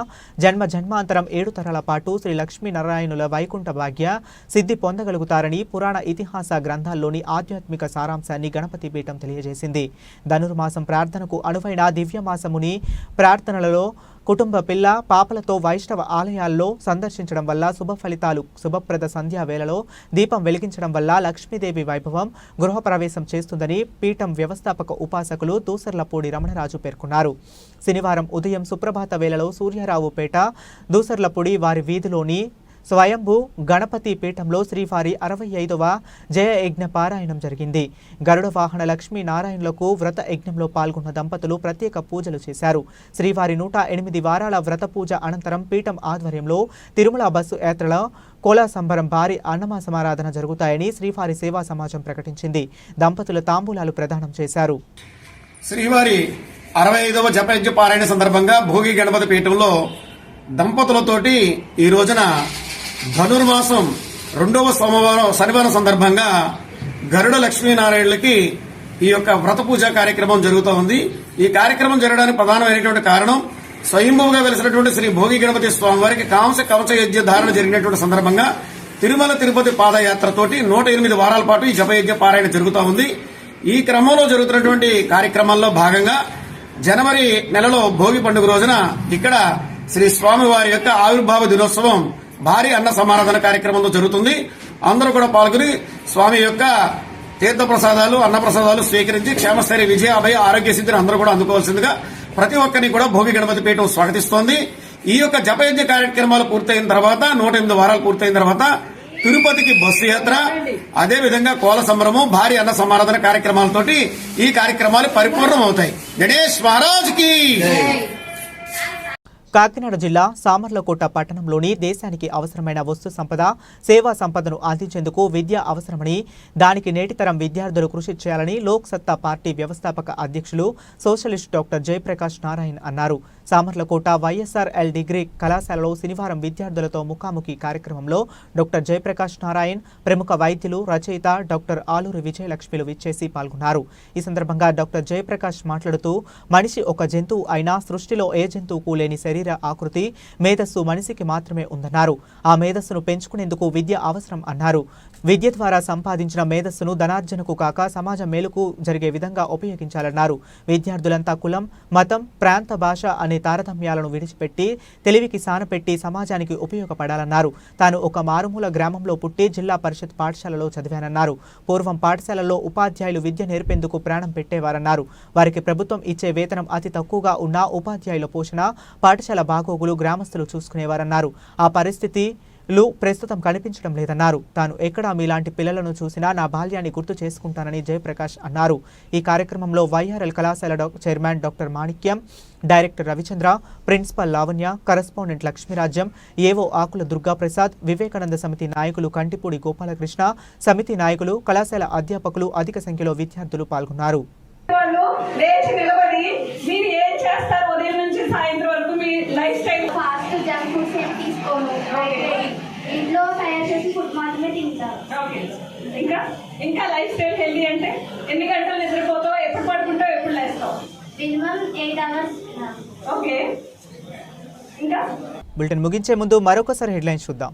జన్మాంతరం 7 తరాల పాటు శ్రీ లక్ష్మీనారాయణుల వైకుంఠ భాగ్య సిద్ధి పొందగలుగుతారని పురాణ ఇతిహాస గ్రంథాల్లోని ఆధ్యాత్మిక సారాంశాన్ని గణపతి పీఠం తెలియజేసింది. ధనుర్మాసం ప్రార్థనకు అనువైన దివ్యమాసముని ప్రార్థనలలో కుటుంబ పిల్ల పాపలతో వైష్ణవ ఆలయాల్లో సందర్శించడం వల్ల శుభ ఫలితాలు, శుభప్రద సంధ్యా వేళలో దీపం వెలిగించడం వల్ల లక్ష్మీదేవి వైభవం గృహప్రవేశం చేస్తుందని పీఠం వ్యవస్థాపక ఉపాసకులు దూసర్లపూడి రమణరాజు పేర్కొన్నారు. శనివారం ఉదయం సుప్రభాత వేళలో సూర్యారావుపేట దూసర్లపూడి వారి వీధిలోని స్వయంభూ గణపతి పీఠంలో శ్రీవారి 65వ జయయజ్ఞ పారాయణం జరిగింది. గరుడ వాహన లక్ష్మీనారాయణులకు వ్రత యజ్ఞంలో పాల్గొన్న దంపతులు ప్రత్యేక పూజలు చేశారు. శ్రీవారి 108 వారాల వ్రత పూజ అనంతరం పీఠం ఆధ్వర్యంలో తిరుమల బస్సు యాత్రలో కోలా సంబరం భారీ అన్నమ సమారాధన జరుగుతాయని శ్రీవారి సేవా సమాజం ప్రకటించింది. దంపతులు తాంబూలాలు ప్రదానం చేశారు. శ్రీవారి 65వ జపయజ్ఞ పారాయణ సందర్భంగా భోగి గణపతి పీఠంలో దంపతులతోటి ఈ రోజున ధనుర్మాసం 2వ శనివారం సందర్భంగా గరుడ లక్ష్మీనారాయణులకి ఈ యొక్క వ్రత పూజ కార్యక్రమం జరుగుతూ ఉంది. ఈ కార్యక్రమం జరగడానికి ప్రధానమైనటువంటి కారణం స్వయంభూగా వెలిసినటువంటి శ్రీ భోగి గణపతి స్వామి వారికి కవచ యజ్ఞ ధారణ జరిగినటువంటి సందర్భంగా తిరుమల తిరుపతి పాదయాత్రతోటి 108 వారాల పాటు ఈ జపయజ్ఞ పారాయణ జరుగుతూ ఉంది. ఈ క్రమంలో జరుగుతున్నటువంటి కార్యక్రమాల్లో భాగంగా జనవరి నెలలో భోగి పండుగ రోజున ఇక్కడ శ్రీ స్వామి వారి యొక్క ఆవిర్భావ దినోత్సవం భారీ అన్న సమారాధన కార్యక్రమంలో జరుగుతుంది. అందరూ కూడా పాల్గొని స్వామి యొక్క తీర్థ ప్రసాదాలు, అన్న ప్రసాదాలు స్వీకరించి క్షేమస్థైర్య విజయ అభయ ఆరోగ్య సిద్ధిని అందరూ కూడా అందుకోవాల్సిందిగా ప్రతి ఒక్కరిని కూడా భోగి గణపతి పీఠం స్వాగతిస్తోంది. ఈ యొక్క జపయజ్ఞ కార్యక్రమాలు పూర్తయిన తర్వాత 108 వారాలు పూర్తయిన తర్వాత తిరుపతికి బస్సు యాత్ర, అదేవిధంగా కోల సంబరము, భారీ అన్న సమారాధన కార్యక్రమాలతోటి ఈ కార్యక్రమాలు పరిపూర్ణం అవుతాయి. గణేష్ మహారాజ్ కి. కాకినాడ జిల్లా సామర్లకోట పట్టణంలోని దేశానికి అవసరమైన వస్తు సంపద, సేవా సంపదను అందించేందుకు విద్య అవసరమని, దానికి నేటితరం విద్యార్థులు కృషి చేయాలని లోక్ సత్తా పార్టీ వ్యవస్థాపక అధ్యక్షులు సోషలిస్ట్ డాక్టర్ జయప్రకాష్ నారాయణ్ అన్నారు. సామర్లకోట వైఎస్ఆర్ఎల్ డిగ్రీ కళాశాలలో శనివారం విద్యార్థులతో ముఖాముఖి కార్యక్రమంలో డాక్టర్ జయప్రకాష్ నారాయణ్, ప్రముఖ వైద్యులు, రచయిత డాక్టర్ ఆలూరి విజయలక్ష్మిలు విచ్చేసి పాల్గొన్నారు. ఈ సందర్భంగా డాక్టర్ జయప్రకాష్ మాట్లాడుతూ మనిషి ఒక జంతువు అయినా సృష్టిలో ఏ జంతువుకు లేని శరీర ఆకృతి, మేధస్సు మనిషికి మాత్రమే ఉందన్నారు. ఆ మేధస్సును పెంచుకునేందుకు విద్య అవసరం అన్నారు. విద్య ద్వారా సంపాదించిన మేధస్సును ధనార్జనకు కాక సమాజ మేలుకు జరిగే విధంగా ఉపయోగించాలన్నారు. విద్యార్థులంతా కులం, మతం, ప్రాంత, భాష అనే కులంలోని తారతమ్యాలను విడిచిపెట్టి తెలివికి సానపెట్టి సమాజానికి ఉపయోగపడాలన్నారు. తాను ఒక మారుమూల గ్రామంలో పుట్టి జిల్లా పరిషత్ పాఠశాలలో చదివానన్నారు. పూర్వం పాఠశాలల్లో ఉపాధ్యాయులు విద్య నేర్పేందుకు ప్రాణం పెట్టేవారన్నారు. వారికి ప్రభుత్వం ఇచ్చే వేతనం అతి తక్కువగా ఉన్న ఉపాధ్యాయుల పోషణ, పాఠశాల బాగోగులు గ్రామస్తులు చూసుకునేవారన్నారు. ఆ పరిస్థితిలు ప్రస్తుతం కనిపించడం లేదన్నారు. తాను ఎక్కడా మీలాంటి పిల్లలను చూసినా నా బాల్యాన్ని గుర్తు చేసుకుంటానని జయప్రకాష్ అన్నారు. ఈ కార్యక్రమంలో వైఆర్ఎల్ కళాశాల chairman doctor Manikyam, director Ravichandra, principal Lavanya, correspondent Lakshmirajyam, AO Akula Durgaprasad, Vivekananda సమితి నాయకులు కంటిపూడి గోపాలకృష్ణ, సమితి నాయకులు, కళాశాల అధ్యాపకులు అధిక సంఖ్యలో విద్యార్థులు పాల్గొన్నారు. లేచి నిలబడి మీరు ఏం చేస్తారు ఉదయం నుంచి సాయంత్రం వరకు మీ lifestyle? Fast junk foods ఏం తీసుకోను, ఇంట్లో తయారు చేసి ఫుడ్ మాత్రమే తింటారు. ఓకే, ఇంకా లైఫ్ స్టైల్ హెల్దీ అంటే ఎన్ని గంటలు నిద్రపోతావు, ఎప్పుడు పడుకుంటావు, ఎప్పుడు లేస్తావు? Minimum 8 hours. ఓకే, ఇంకా బులెటిన్ ముగించే ముందు మరొకసారి హెడ్లైన్స్ చూద్దాం.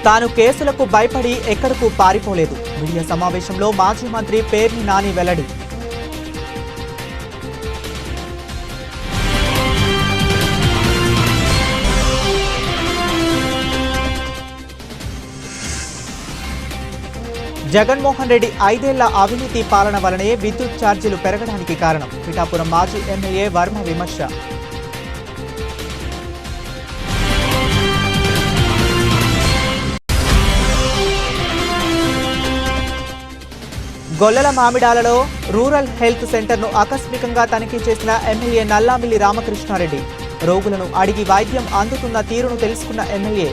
తాను కేసులకు భయపడి ఎక్కడకు పారిపోలేదు. మీడియా సమావేశంలో మాజీ మంత్రి పేర్ని నాని వెల్లడి. జగన్మోహన్ రెడ్డి 5 ఏళ్ల అవినీతి పాలన వలనే విద్యుత్ ఛార్జీలు పెరగడానికి కారణం. పిఠాపురం మాజీ ఎమ్మెల్యే వర్మ విమర్శ. గొల్లల మామిడాలలో రూరల్ హెల్త్ సెంటర్ను ఆకస్మికంగా తనిఖీ చేసిన ఎమ్మెల్యే నల్లామిల్లి రామకృష్ణారెడ్డి. రోగులను అడిగి వైద్యం అందుతున్న తీరును తెలుసుకున్న ఎమ్మెల్యే.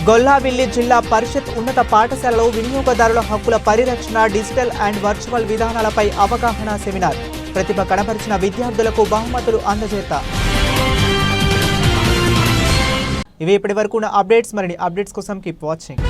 గొల్లావిల్లి జిల్లా పరిషత్ ఉన్నత పాఠశాలలో వినియోగదారుల హక్కుల పరిరక్షణ, డిజిటల్ అండ్ వర్చువల్ విధానాలపై అవగాహన సెమినార్. ప్రతిభ కనబరిచిన విద్యార్థులకు బహుమతులు అందజేత. ఇవి ఇప్పటి వరకు ఉన్న అప్డేట్స్. మరిన్ని అప్డేట్స్ కోసం కీప్ వాచింగ్.